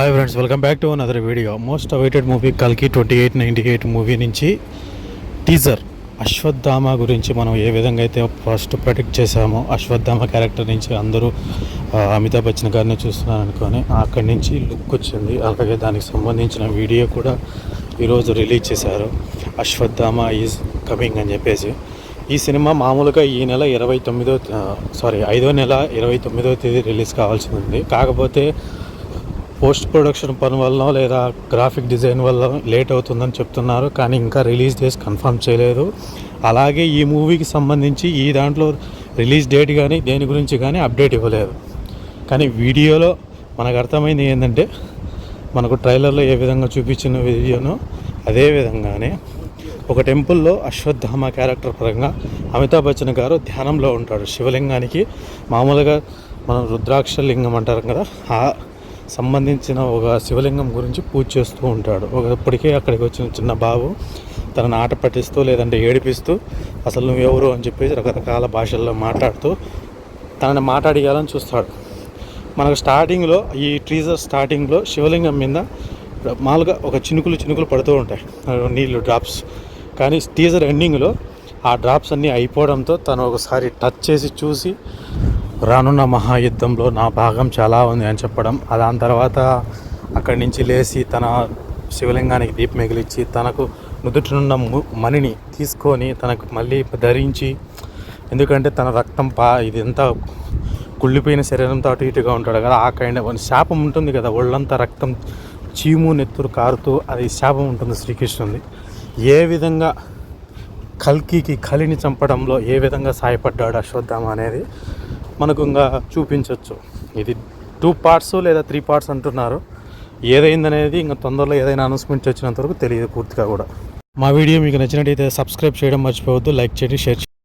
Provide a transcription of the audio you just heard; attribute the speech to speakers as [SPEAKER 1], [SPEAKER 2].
[SPEAKER 1] Hi friends, welcome back to another video. Most awaited movie కల్కి 2898 movie నుంచి teaser Ashwatthama గురించి మనం ఏ విధంగా అయితే ఫస్ట్ ప్రెడిక్ట్ చేశామో, అశ్వత్థామ క్యారెక్టర్ నుంచి అందరూ అమితాబ్ బచ్చన్ గారిని చూస్తున్నాను అనుకొని అక్కడి నుంచి లుక్ వచ్చింది. అలాగే దానికి సంబంధించిన వీడియో కూడా ఈరోజు రిలీజ్ చేశారు. అశ్వత్థామ ఈజ్ కమింగ్ అని చెప్పేసి. ఈ సినిమా మామూలుగా ఈ నెల 5వ నెల 29వ తేదీ రిలీజ్ కావాల్సి ఉంది. కాకపోతే పోస్ట్ ప్రొడక్షన్ పని వల్ల లేదా గ్రాఫిక్ డిజైన్ వల్ల లేట్ అవుతుందని చెప్తున్నారు, కానీ ఇంకా రిలీజ్ డేస్ కన్ఫర్మ్ చేయలేదు. అలాగే ఈ మూవీకి సంబంధించి ఈ దాంట్లో రిలీజ్ డేట్ కానీ దేని గురించి కానీ అప్డేట్ ఇవ్వలేదు. కానీ వీడియోలో మనకు అర్థమైంది ఏంటంటే, మనకు ట్రైలర్లో ఏ విధంగా చూపించిన వీడియోనో అదే విధంగానే ఒక టెంపుల్లో అశ్వత్థామ క్యారెక్టర్ పరంగా అమితాబ్ బచ్చన్ గారు ధ్యానంలో ఉంటాడు. శివలింగానికి మామూలుగా మనం రుద్రాక్ష లింగం అంటారు కదా, ఆ సంబంధించిన ఒక శివలింగం గురించి పూజ చేస్తూ ఉంటాడు. ఇప్పటికే అక్కడికి వచ్చిన చిన్న బాబు తనను ఆట పట్టిస్తూ లేదంటే ఏడిపిస్తూ అసలు నువ్వెవరు అని చెప్పేసి రకరకాల భాషల్లో మాట్లాడుతూ తనని మాట్లాడియాలని చూస్తాడు. మనకు స్టార్టింగ్లో ఈ టీజర్ స్టార్టింగ్లో శివలింగం మీద మామూలుగా ఒక చినుకులు పడుతూ ఉంటాయి, నీళ్ళు డ్రాప్స్. కానీ టీజర్ ఎండింగ్లో ఆ డ్రాప్స్ అన్నీ అయిపోవడంతో తను ఒకసారి టచ్ చేసి చూసి రానున్న మహాయుద్ధంలో నా భాగం చాలా ఉంది అని చెప్పడం. దాని తర్వాత అక్కడి నుంచి లేచి తన శివలింగానికి దీపం మిగిలిచ్చి తనకు నుదుటినున్న మణిని తీసుకొని తనకు మళ్ళీ ధరించి, ఎందుకంటే తన రక్తం ఇదంతా కుళ్ళిపోయిన శరీరంతో అటు ఇటుగా ఉంటాడు కదా, ఆ కైండ్ శాపం ఉంటుంది కదా, ఒళ్ళంతా రక్తం చీము నెత్తురు కారుతూ అది శాపం ఉంటుంది శ్రీకృష్ణుని. ఏ విధంగా కలిని చంపడంలో ఏ విధంగా సాయపడ్డాడు అశ్వత్థామ అనేది మనకు ఇంకా చూపించవచ్చు. ఇది 2 పార్ట్స్ లేదా 3 పార్ట్స్ అంటున్నారు. ఏదైందనేది ఇంకా తొందరలో ఏదైనా అనౌన్స్మెంట్ వచ్చినంత వరకు తెలియదు పూర్తిగా కూడా. మా వీడియో మీకు నచ్చినట్టయితే సబ్స్క్రైబ్ చేయడం మర్చిపోవద్దు, లైక్ చేయండి, షేర్ చేయండి.